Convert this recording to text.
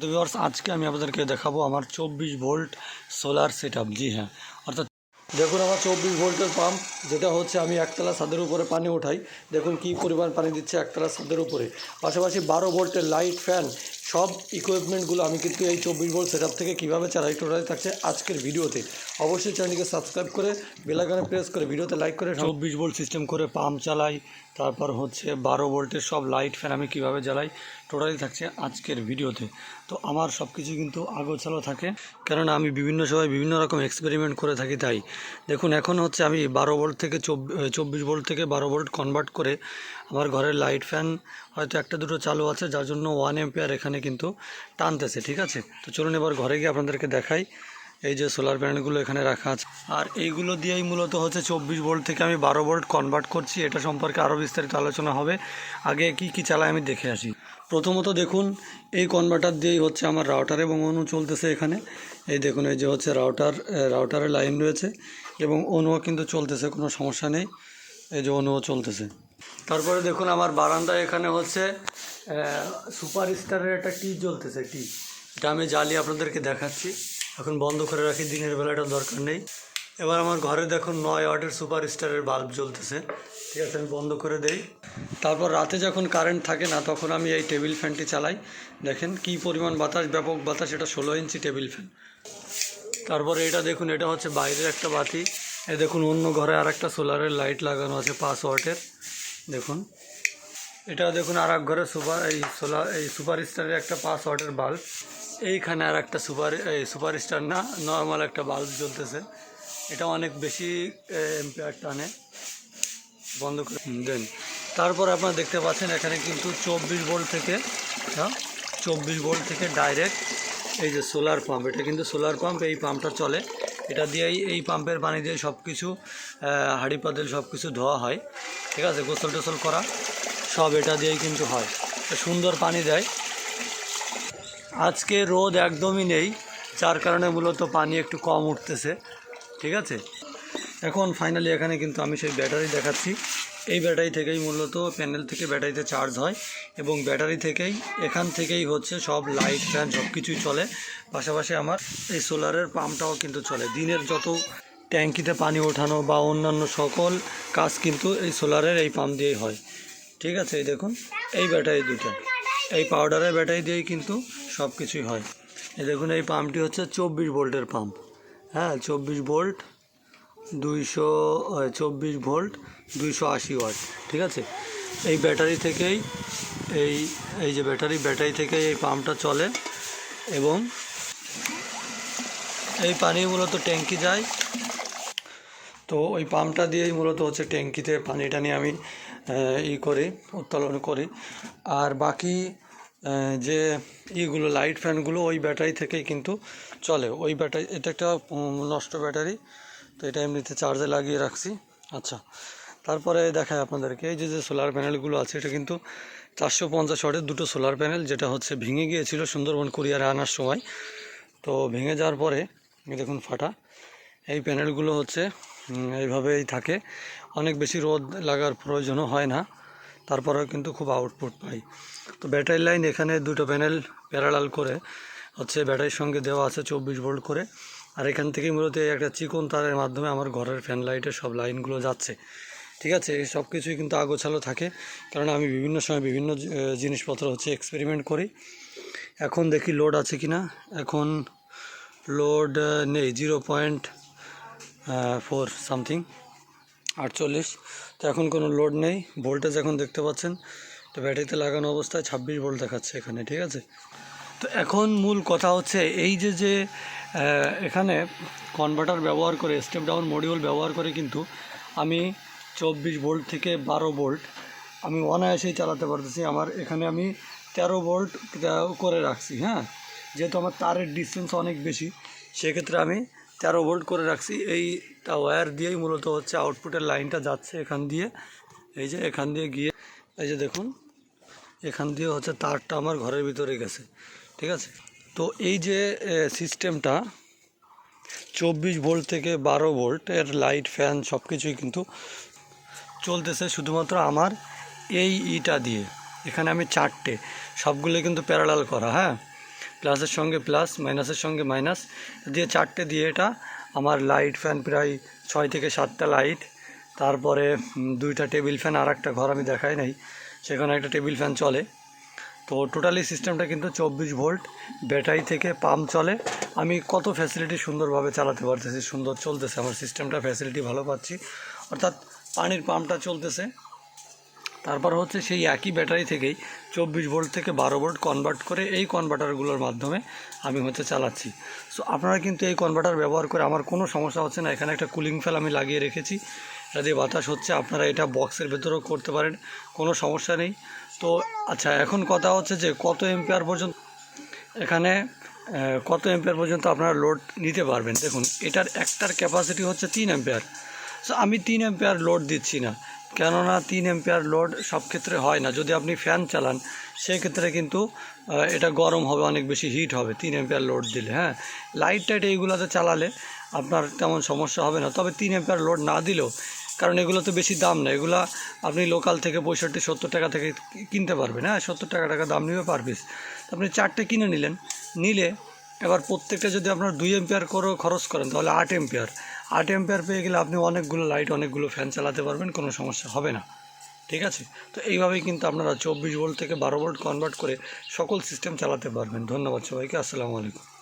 তো ভিউয়ার্স আজকে আমি আপনাদেরকে দেখাবো আমার 24 ভোল্ট সোলার সেটআপ। জি হ্যাঁ, অর্থাৎ দেখুন আমার 24 ভোল্টের পাম্প, যেটা হচ্ছে আমি একতলা ছাদের উপরে পানি ওঠাই। দেখুন কি পরিমাণ পানি দিচ্ছে একতলা ছাদের উপরে। পাশাপাশি 12 ভোল্টের লাইট, ফ্যান, সব ইকুইপমেন্টগুলো আমি কিন্তু এই 24 ভোল্ট সেটআপ থেকে কীভাবে চালাই টোটালি থাকছে আজকের ভিডিওতে। অবশ্যই চ্যানেলটিকে সাবস্ক্রাইব করে বেল আইকনে প্রেস করে ভিডিওতে লাইক করে 24 ভোল্ট সিস্টেম করে পাম্প চালাই, তারপর হচ্ছে 12 ভোল্টের সব লাইট, ফ্যান আমি কীভাবে জ্বালাই টোটালি থাকছে আজকের ভিডিওতে। তো আমার সব কিছু কিন্তু আগোছালো থাকে, কেননা আমি বিভিন্ন সময় বিভিন্ন রকম এক্সপেরিমেন্ট করে থাকি। তাই দেখুন এখন হচ্ছে আমি 12 ভোল্ট থেকে 24 ভোল্ট থেকে 12 ভোল্ট কনভার্ট করে আমার ঘরের লাইট, ফ্যান হয়তো একটা দুটো চালু আছে, যার জন্য 1 এম্পিয়ার এখানে কিন্তু টানতেছে। ঠিক আছে, তো চলুন এবার ঘরে গিয়ে আপনাদেরকে দেখাই। এই যে সোলার প্যানেলগুলো এখানে রাখা আছে, আর এইগুলো দিয়েই মূলত হচ্ছে 24 ভোল্ট থেকে আমি 12 ভোল্ট কনভার্ট করছি। এটা সম্পর্কে আরও বিস্তারিত আলোচনা হবে। আগে কি কি চালাই আমি দেখে আসি। প্রথমত দেখুন এই কনভার্টার দিয়েই হচ্ছে আমার রাউটার এবং অনু চলতেছে এখানে। এই দেখুন এই যে হচ্ছে রাউটারের লাইন রয়েছে এবং অনুও কিন্তু চলতেছে, কোনো সমস্যা নেই। এই যে অনুও চলতেছে। তারপরে দেখুন আমার বারান্দায় এখানে হচ্ছে সুপার স্টারের একটা টি জ্বলতেছে। এটা আমি জ্বালিয়ে আপনাদেরকে দেখাচ্ছি। এখন বন্ধ করে রাখি, দিনের বেলাটা দরকার নেই। এবার আমার ঘরে দেখুন 9 ওয়াটের সুপার স্টারের বাল্ব জ্বলতেছে। ঠিক আছে, আমি বন্ধ করে দেই। তারপর রাতে যখন কারেন্ট থাকে না তখন আমি এই টেবিল ফ্যানটি চালাই। দেখেন কি পরিমাণ বাতাস, ব্যাপক বাতাস। এটা 16 ইঞ্চি টেবিল ফ্যান। তারপরে এটা দেখুন, এটা হচ্ছে বাইরের একটা বাতি। এই দেখুন অন্য ঘরে আর একটা সোলারের লাইট লাগানো আছে 5 ওয়াটের। দেখুন এটা দেখুন আর এক ঘরে সুপার স্টারের একটা 5 ওয়াটের বাল্ব। এইখানে আর একটা সুপার স্টার না, নর্মাল একটা বাল্ব জ্বলতেছে। এটা অনেক বেশি এম্পিয়ার টানে। বন্ধ করে দেন। তারপর আপনারা দেখতে পাচ্ছেন এখানে কিন্তু 24 ভোল্ট থেকে 24 ভোল্ট থেকে ডাইরেক্ট এই যে সোলার পাম্প, এটা কিন্তু সোলার পাম্প। এই পাম্পটা চলে, এটা দিয়েই এই পাম্পের পানি দিয়ে সব কিছু হাঁড়ি পাতিল সব কিছু ধোয়া হয়। ঠিক আছে, গোসল টোসল করা সব এটা দিয়েই কিন্তু হয়। সুন্দর পানি দেয়। আজকে রোদ একদমই নেই, যার কারণে মূলত পানি একটু কম উঠতেছে। ঠিক আছে, এখন ফাইনালি এখানে কিন্তু আমি সেই ব্যাটারি দেখাচ্ছি। এই ব্যাটারি থেকেই মূলত প্যানেল থেকে ব্যাটারিতে চার্জ হয় এবং ব্যাটারি থেকেই এখান থেকেই হচ্ছে সব লাইট, ফ্যান সব কিছুই চলে। পাশাপাশি আমার এই সোলারের পাম্পটাও কিন্তু চলে। দিনের যত ট্যাঙ্কিতে পানি ওঠানো বা অন্যান্য সকল কাজ কিন্তু এই সোলারের এই পাম্প দিয়েই হয়। ঠিক আছে, এই দেখুন এই ব্যাটারি দুটো, এই পাউডারের ব্যাটারি দিয়েই কিন্তু সব কিছুই হয়। এই দেখুন এই পাম্পটি হচ্ছে 24 ভোল্টের পাম্প। হ্যাঁ, 24 ভোল্ট 24 ভোল্ট 280 ওয়াট। ঠিক আছে, এই ব্যাটারি থেকেই এই যে ব্যাটারি থেকেই এই পাম্পটা চলে এবং এই পানি মূলত ট্যাঙ্কি যায়। তো ওই পাম্পটা দিয়েই মূলত হচ্ছে ট্যাঙ্কিতে পানিটা নিয়ে আমি উত্তোলন করি। আর বাকি যে ইগুলো লাইট, ফ্যানগুলো ওই ব্যাটারি থেকেই কিন্তু চলে। ওই ব্যাটারি, এটা একটা নষ্ট ব্যাটারি, তো এটা এমনিতে চার্জে লাগিয়ে রাখছি। আচ্ছা, তারপরে দেখায় আপনাদেরকে এই যে সোলার প্যানেলগুলো আছে। এটা কিন্তু 450 ওয়াটের দুটো সোলার প্যানেল, যেটা হচ্ছে ভেঙে গিয়েছিল সুন্দরবন কুরিয়ারে আনার সময়। তো ভেঙে যাওয়ার পরে দেখুন ফাটা। এই প্যানেলগুলো হচ্ছে এইভাবেই থাকে, অনেক বেশি রোদ লাগার প্রয়োজনও হয় না, তারপরেও কিন্তু খুব আউটপুট পাই। তো ব্যাটারি লাইন এখানে দুটো প্যানেল প্যারালাল করে হচ্ছে ব্যাটারির সঙ্গে দেওয়া আছে 24 ভোল্ট করে। আর এখান থেকেই মূলত একটা চিকন তারের মাধ্যমে আমার ঘরের ফ্যান লাইটের সব লাইনগুলো যাচ্ছে। ঠিক আছে, এই সব কিছুই কিন্তু আগোছালো থাকে, কারণ আমি বিভিন্ন সময় বিভিন্ন জিনিসপত্র হচ্ছে এক্সপেরিমেন্ট করি। এখন দেখি লোড আছে কি না। এখন লোড নেই, 0.4 সামথিং 48। তো এখন কোনো লোড নেই। ভোল্টেজ এখন দেখতে পাচ্ছেন তো ব্যাটারিতে লাগানো অবস্থায় 26 ভোল্ট দেখাচ্ছে এখানে। ঠিক আছে, তো এখন মূল কথা হচ্ছে এই যে এখানে কনভার্টার ব্যবহার করে, স্টেপ ডাউন মডিউল ব্যবহার করে কিন্তু আমি 24 ভোল্ট থেকে 12 ভোল্ট আমি অনায়াসেই চালাতে পারতেছি। আমার এখানে আমি 13 ভোল্ট করে রাখছি। হ্যাঁ, যেহেতু আমার তারের ডিস্টেন্স অনেক বেশি, সেক্ষেত্রে আমি 13 ভোল্ট করে রাখছি। এইটা ওয়্যার দিয়েই মূলত হচ্ছে আউটপুটের লাইনটা যাচ্ছে এখান দিয়ে। এই যে এখান দিয়ে গিয়ে এই যে দেখুন এখান দিয়ে হচ্ছে তারটা আমার ঘরের ভিতরে গেছে। ঠিক আছে, তো এই যে সিস্টেমটা 24 ভোল্ট থেকে 12 ভোল্ট এর লাইট, ফ্যান সব কিছুই কিন্তু চলতেছে শুধুমাত্র আমার ইটা দিয়ে। এখানে আমি 4টে, সবগুলো কিন্তু প্যারালাল করা। হ্যাঁ, প্লাসের সঙ্গে প্লাস, মাইনাসের সঙ্গে মাইনাস দিয়ে 4টে দিয়ে এটা আমার লাইট ফ্যান প্রায় 6 থেকে 7টা লাইট, তারপরে 2টা টেবিল ফ্যান, আর একটা ঘর আমি দেখাই নাই, সেখানে একটা টেবিল ফ্যান চলে। তো টোটালি সিস্টেমটা কিন্তু 24 ভোল্ট ব্যাটারি থেকে পাম্প চলে। আমি কত ফ্যাসিলিটি সুন্দরভাবে চালাতে পারতেছি, সুন্দর চলতেছে আমার সিস্টেমটা, ফ্যাসিলিটি ভালো পাচ্ছি, অর্থাৎ পানির পাম্পটা চলতেছে। তারপর হচ্ছে সেই একই ব্যাটারি থেকেই 24 ভোল্ট থেকে 12 ভোল্ট কনভার্ট করে এই কনভার্টারগুলোর মাধ্যমে আমি হচ্ছে চালাচ্ছি। সো আপনারা কিন্তু এই কনভার্টার ব্যবহার করে আমার কোনো সমস্যা হচ্ছে না। এখানে একটা কুলিং ফ্যান আমি লাগিয়ে রেখেছি, এটা দিয়ে বাতাস হচ্ছে, আপনারা এটা বক্সের ভেতরেও করতে পারেন, কোনো সমস্যা নেই। তো আচ্ছা, এখন কথা হচ্ছে যে কত এম্পিয়ার পর্যন্ত এখানে আপনারা লোড নিতে পারবেন। দেখুন এটার একটার ক্যাপাসিটি হচ্ছে 3 অ্যাম্পিয়ার। সো আমি 3 অ্যাম্পিয়ার লোড দিচ্ছি না, কেননা 3 অ্যাম্পিয়ার লোড সব ক্ষেত্রে হয় না। যদি আপনি ফ্যান চালান সেক্ষেত্রে কিন্তু এটা গরম হবে, অনেক বেশি হিট হবে 3 অ্যাম্পিয়ার লোড দিলে। হ্যাঁ, লাইট টাইট এইগুলোতে চালালে আপনার তেমন সমস্যা হবে না, তবে 3 অ্যাম্পিয়ার লোড না দিলেও, কারণ এগুলো তো বেশি দাম না, এগুলো আপনি লোকাল থেকে 65-70 টাকা থেকে কিনতে পারবেন। হ্যাঁ, 70 টাকা দাম নেবে পার পিস। আপনি 4টে কিনে নিলে এবার প্রত্যেকটা যদি আপনার 2 অ্যাম্পিয়ার করেও খরচ করেন তাহলে 8 অ্যাম্পিয়ার পেয়ে গেলে আপনি অনেকগুলো লাইট, অনেকগুলো ফ্যান চালাতে পারবেন, কোনো সমস্যা হবে না। ঠিক আছে, তো এইভাবেই কিন্তু আপনারা 24 ভোল্ট থেকে 12 ভোল্ট কনভার্ট করে সকল সিস্টেম চালাতে পারবেন। ধন্যবাদ সবাইকে, আসসালামু আলাইকুম।